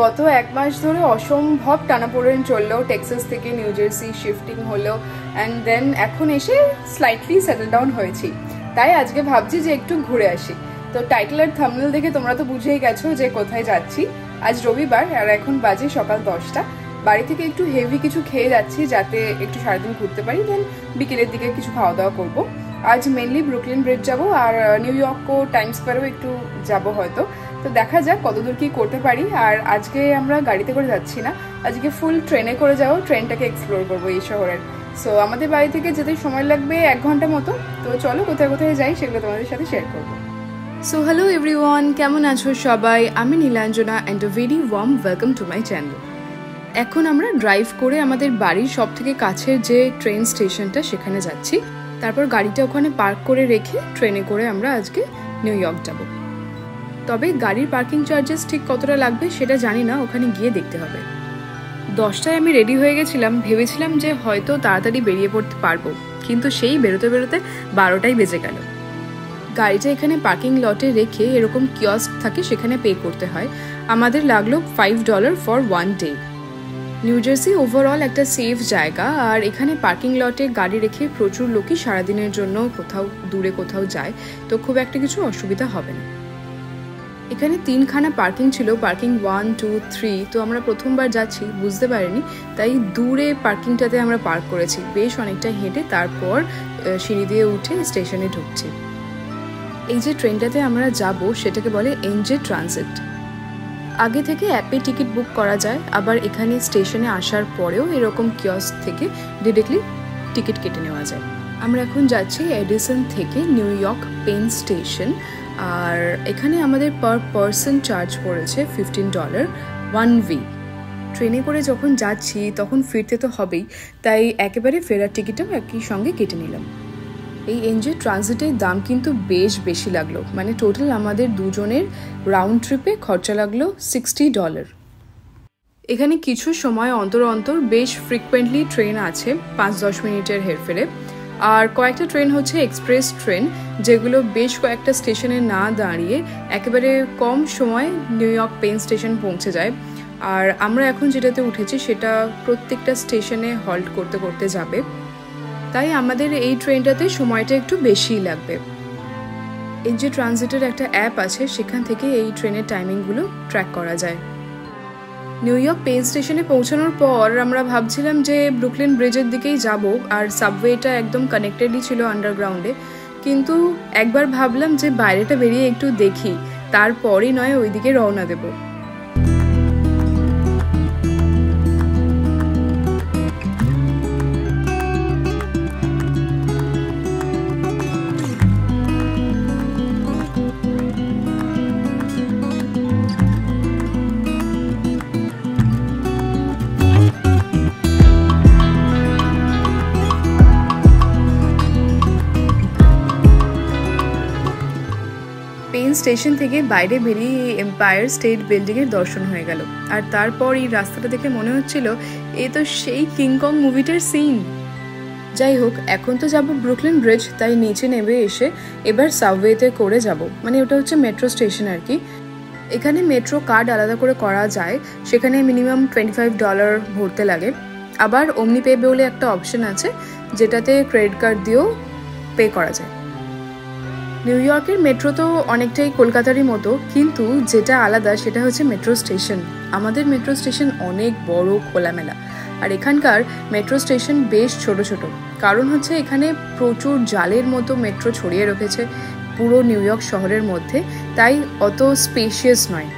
গত এক মাস ধরে অসম্ভব টানাপোড়েন চললো, টেক্সাস থেকে নিউ জার্সি শিফটিং হলো অ্যান্ড দেন এখন এসে স্লাইটলি সেটেল ডাউন হয়েছি। তাই আজকে ভাবছি যে একটু ঘুরে আসি। তো টাইটেল আর থাম্বনেল দেখে তোমরা তো বুঝেই গেছো যে কোথায় যাচ্ছি। আজ রবিবার আর এখন বাজে সকাল 10টা। বাড়ি থেকে একটু হেভি কিছু খেয়ে যাচ্ছি যাতে একটু সারাদিন ঘুরতে পারি, দেন বিকেলের দিকে কিছু খাওয়া দাওয়া করবো। আজ মেনলি ব্রুকলিন ব্রিজ যাবো আর নিউ ইয়র্ক ও টাইম স্কোয়ারেও একটু যাবো হয়তো। তো দেখা যাক কতদূর কি করতে পারি। আর আজকে আমরা গাড়িতে করে যাচ্ছি না, আজকে ফুল ট্রেনে করে যাবো, ট্রেনটাকে এক্সপ্লোর করবো এই শহরের। সো আমাদের বাড়ি থেকে যেতে সময় লাগবে 1 ঘন্টা মতো। তো চলো কোথায় কোথায় যাই সেগুলো তোমাদের সাথে শেয়ার করবো। সো হ্যালো এভরিওয়ান, কেমন আছো সবাই? আমি Nilanjana and a very warm welcome to my channel. এখন আমরা ড্রাইভ করে আমাদের বাড়ির সব থেকে কাছের যে ট্রেন স্টেশনটা সেখানে যাচ্ছি। তারপর গাড়িটা ওখানে পার্ক করে রেখে ট্রেনে করে আমরা আজকে নিউ ইয়র্ক যাব। তবে গাড়ির পার্কিং চার্জেস ঠিক কতটা লাগবে সেটা জানি না, ওখানে গিয়ে দেখতে হবে। 10টায় আমি রেডি হয়ে গেছিলাম, ভেবেছিলাম যে হয়তো তাড়াতাড়ি বেরিয়ে পড়তে পারবো, কিন্তু সেই বেরোতে বেরোতে 12টাই বেজে গেল। গাড়িটা এখানে পার্কিং লটে রেখে এরকম কিয়স্ক থাকে, সেখানে পে করতে হয়। আমাদের লাগলো $5 for 1 day. New jersey overall একটা সেফ জায়গা, আর এখানে পার্কিং লটে গাড়ি রেখে প্রচুর লোকই সারাদিনের জন্য কোথাও দূরে কোথাও যায়, তো খুব একটা কিছু অসুবিধা হবে না। এখানে 3খানা পার্কিং ছিল, পার্কিং 1, 2, 3। তো আমরা প্রথমবার যাচ্ছি, বুঝতে পারিনি, তাই দূরে পার্কিংটাতে আমরা পার্ক করেছি। বেশ অনেকটা হেঁটে তারপর সিঁড়ি দিয়ে উঠে স্টেশনে ঢুকছি। এই যে ট্রেনটাতে আমরা যাব সেটাকে বলে এনজে ট্রানজিট। আগে থেকে অ্যাপে টিকিট বুক করা যায়, আবার এখানে স্টেশনে আসার পরেও এরকম কিয়স্ক থেকে ডিরেক্টলি টিকিট কেটে নেওয়া যায়। আমরা এখন যাচ্ছি এডিসন থেকে নিউ ইয়র্ক পেন স্টেশন, আর এখানে আমাদের পার পারসন চার্জ পড়েছে $15 1 ওয়ে। ট্রেনে করে যখন যাচ্ছি তখন ফিরতে তো হবেই, তাই একেবারে ফেরার টিকিটটাও একই সঙ্গে কেটে নিলাম। এই এনজে ট্রানজিটের দাম কিন্তু বেশ বেশি লাগলো, মানে টোটাল আমাদের দুজনের রাউন্ড ট্রিপে খরচা লাগলো $60। এখানে কিছু সময় অন্তর অন্তর বেশ ফ্রিকুয়েন্টলি ট্রেন আছে, 5-10 মিনিটের হেরফেরে। আর কয়েকটা ট্রেন হচ্ছে এক্সপ্রেস ট্রেন, যেগুলো বেশ কয়েকটা স্টেশনে না দাঁড়িয়ে একেবারে কম সময় নিউ ইয়র্ক পেন স্টেশন পৌঁছে যায়। আর আমরা এখন যেটাতে উঠেছি সেটা প্রত্যেকটা স্টেশনে হল্ট করতে করতে যাবে, তাই আমাদের এই ট্রেনটাতে সময়টা একটু বেশিই লাগবে। এই যে ট্রানজিটের একটা অ্যাপ আছে, সেখান থেকে এই ট্রেনের টাইমিংগুলো ট্র্যাক করা যায়। নিউ ইয়র্ক পেন স্টেশনে পৌঁছানোর পর আমরা ভাবছিলাম যে ব্রুকলিন ব্রিজের দিকেই যাব, আর সাবওয়েটা একদম কানেক্টেডই ছিল আন্ডারগ্রাউন্ডে। কিন্তু একবার ভাবলাম যে বাইরেটা বেরিয়ে একটু দেখি, তারপরই নয় ওইদিকে রওনা দেবো। পেন স্টেশন থেকে বাইরে বেরিয়ে এম্পায়ার স্টেট বিল্ডিংয়ের দর্শন হয়ে গেল, আর তারপর এই রাস্তাটা দেখে মনে হচ্ছিল এ তো সেই কিংকং মুভিটার সিন। যাই হোক, এখন তো যাব ব্রুকলিন ব্রিজ, তাই নিচে নেমে এসে এবার সাবওয়েতে করে যাব, মানে ওটা হচ্ছে মেট্রো স্টেশন আর কি। এখানে মেট্রো কার্ড আলাদা করে করা যায়, সেখানে মিনিমাম $25 ভরতে লাগে। আবার অমনি পে বলে একটা অপশন আছে, যেটাতে ক্রেডিট কার্ড দিয়েও পে করা যায়। নিউ ইয়র্কের মেট্রো তো অনেকটাই কলকাতারই মতো, কিন্তু যেটা আলাদা সেটা হচ্ছে মেট্রো স্টেশন। আমাদের মেট্রো স্টেশন অনেক বড় খোলামেলা, আর এখানকার মেট্রো স্টেশন বেশ ছোট ছোট। কারণ হচ্ছে এখানে প্রচুর জালের মতো মেট্রো ছড়িয়ে রেখেছে পুরো নিউ ইয়র্ক শহরের মধ্যে, তাই অত স্পেশিয়াস নয়।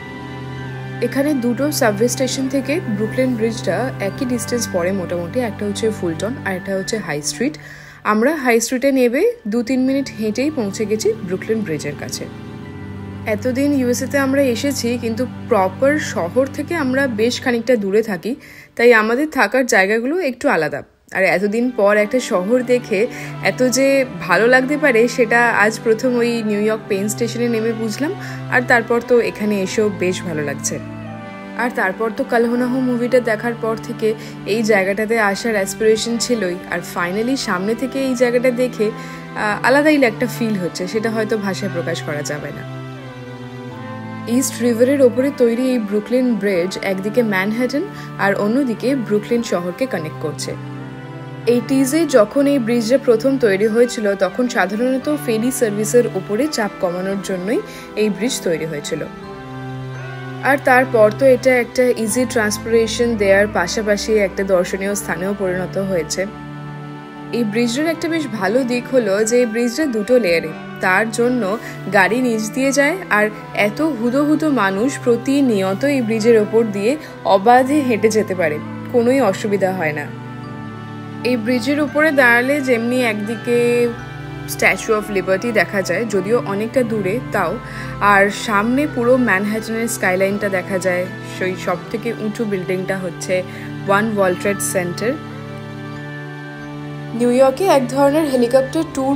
এখানে দুটো সাবওয়ে স্টেশন থেকে ব্রুকলিন ব্রিজটা একই ডিস্টেন্স পড়ে মোটামুটি, একটা হচ্ছে ফুলটন আর একটা হচ্ছে হাই স্ট্রিট। আমরা হাই স্ট্রিটে নেবে 2-3 মিনিট হেঁটেই পৌঁছে গেছি ব্রুকলিন ব্রিজের কাছে। এতদিন ইউএসএতে আমরা এসেছি, কিন্তু প্রপার শহর থেকে আমরা বেশ খানিকটা দূরে থাকি, তাই আমাদের থাকার জায়গাগুলো একটু আলাদা। আর এতদিন পর একটা শহর দেখে এত যে ভালো লাগতে পারে সেটা আজ প্রথম ওই নিউ ইয়র্ক পেন স্টেশনে নেমে বুঝলাম, আর তারপর তো এখানে এসেও বেশ ভালো লাগছে। আর তারপর তো কাল হো না হো মুভিটা দেখার পর থেকে এই জায়গাটাতে আসার অ্যাসপিরেশন ছিলই, আর ফাইনালি সামনে থেকে এই জায়গাটা দেখে আলাদাই একটা ফিল হচ্ছে, সেটা হয়তো ভাষায় প্রকাশ করা যাবে না। ইস্ট রিভারের ওপরে তৈরি এই ব্রুকলিন ব্রিজ একদিকে ম্যানহাটন আর অন্যদিকে ব্রুকলিন শহরকে কানেক্ট করছে। 80s যখন এই ব্রিজটা প্রথম তৈরি হয়েছিল তখন সাধারণত ফেরি সার্ভিসের উপরে চাপ কমানোর জন্যই এই ব্রিজ তৈরি হয়েছিল। আর তারপর তো এটা একটা ইজি ট্রান্সপোর্টেশন দেওয়ার পাশাপাশি একটা দর্শনীয় স্থানেও পরিণত হয়েছে। এই ব্রিজের একটা বেশ ভালো দিক হলো যে এই ব্রিজটা দুটো লেয়ারে, তার জন্য গাড়ি নিচ দিয়ে যায় আর এত হুদো মানুষ প্রতিনিয়ত এই ব্রিজের ওপর দিয়ে অবাধে হেঁটে যেতে পারে, কোনোই অসুবিধা হয় না। এই ব্রিজের উপরে দাঁড়ালে যেমনি একদিকে স্ট্যাচু অফ লিবার্টি দেখা যায়, যদিও অনেকটা দূরে তাও, আর সামনে পুরো ম্যানহাটনের স্কাইলাইনটা দেখা যায়। সেই সব থেকে উঁচু বিল্ডিংটা হচ্ছে one world trade centre. New ইয়র্কে এক ধরনের হেলিকপ্টার ট্যুর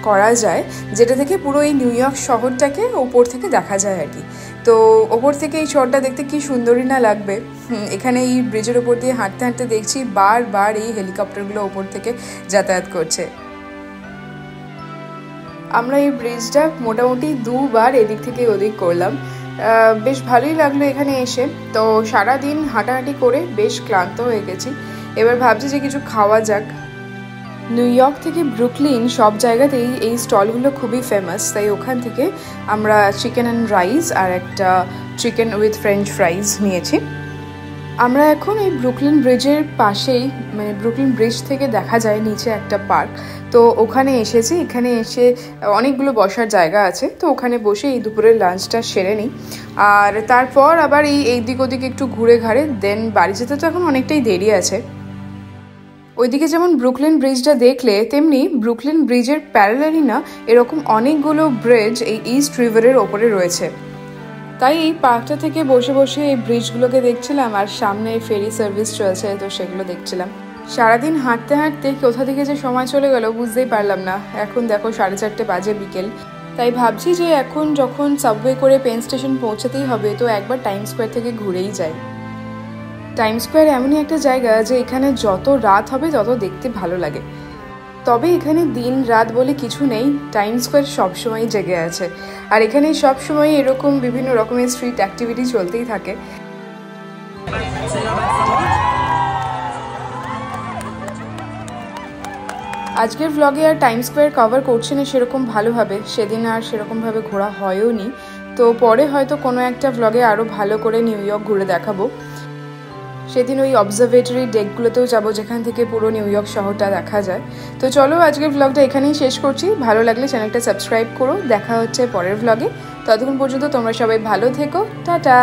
করা যায় যেটা থেকে পুরো এই নিউ ইয়র্ক শহরটাকে ওপর থেকে দেখা যায় আর কি। তো ওপর থেকে এই শহরটা দেখতে কি সুন্দরই না লাগবে। এখানে এই ব্রিজের ওপর দিয়ে হাঁটতে হাঁটতে দেখছি বারবার এই হেলিকপ্টারগুলো ওপর থেকে যাতায়াত করছে। আমরা এই ব্রিজটা মোটামুটি 2 বার এদিক থেকে ওদিক করলাম, বেশ ভালোই লাগলো এখানে এসে। তো সারাদিন হাঁটাহাঁটি করে বেশ ক্লান্ত হয়ে গেছি, এবার ভাবছি যে কিছু খাওয়া যাক। নিউ ইয়র্ক থেকে ব্রুকলিন সব জায়গাতেই এই স্টলগুলো খুবই ফেমাস, তাই ওখান থেকে আমরা চিকেন অ্যান্ড রাইস আর একটা চিকেন উইথ ফ্রেঞ্চ ফ্রাইজ নিয়েছি। আমরা এখন এই ব্রুকলিন ব্রিজের পাশেই, মানে ব্রুকলিন ব্রিজ থেকে দেখা যায় নিচে একটা পার্ক, তো ওখানে এসেছি। এখানে এসে অনেকগুলো বসার জায়গা আছে, তো ওখানে বসে এই দুপুরের লাঞ্চটা সেরে নিই। আর তারপর আবার এই দিক ওদিক একটু ঘুরে ঘাড়ে দেন বাড়ি যেতে তো এখন অনেকটাই দেরি আছে। ওইদিকে যেমন ব্রুকলিন ব্রিজটা দেখলে তেমনি ব্রুকলিন ব্রিজের প্যারালালি না এরকম অনেকগুলো ব্রিজ এই ইস্ট রিভারের ওপরে রয়েছে। তাই এই পার্কটা থেকে বসে বসে এই ব্রিজগুলোকে দেখছিলাম আর সামনে ফেরি সার্ভিস চলছে, তো সেগুলো দেখছিলাম। সারাদিন হাঁটতে হাঁটতে কোথা থেকে যে সময় চলে গেল বুঝতেই পারলাম না। এখন দেখো 4:30 বাজে বিকেল, তাই ভাবছি যে এখন যখন সাবওয়ে করে পেন স্টেশন পৌঁছাতেই হবে তো একবার টাইম স্কোয়ার থেকে ঘুরেই যাই। টাইম স্কোয়ার এমনই একটা জায়গা যে এখানে যত রাত হবে তত দেখতে ভালো লাগে। তবে এখানে দিন রাত বলে কিছু নেই, টাইম স্কোয়ার সবসময় জেগে আছে। আর এখানে সবসময় এরকম বিভিন্ন রকমের স্ট্রিট অ্যাক্টিভিটি চলতেই থাকে। আজকের ভ্লগে আর টাইম স্কোয়ার কভার করছি না সেরকম ভালোভাবে, সেদিন আর সেরকমভাবে ঘোরা হয়ও নি। তো পরে হয়তো কোনো একটা ভ্লগে আরও ভালো করে নিউ ইয়র্ক ঘুরে দেখাবো। সেদিন ওই অবজারভেটরি ডেকগুলোতেও যাবো যেখান থেকে পুরো নিউ ইয়র্ক শহরটা দেখা যায়। তো চলো আজকের ভ্লগটা এখানেই শেষ করছি। ভালো লাগলে চ্যানেলটা সাবস্ক্রাইব করো। দেখা হচ্ছে পরের ভ্লগে। ততক্ষণ পর্যন্ত তোমরা সবাই ভালো থেকো। টাটা।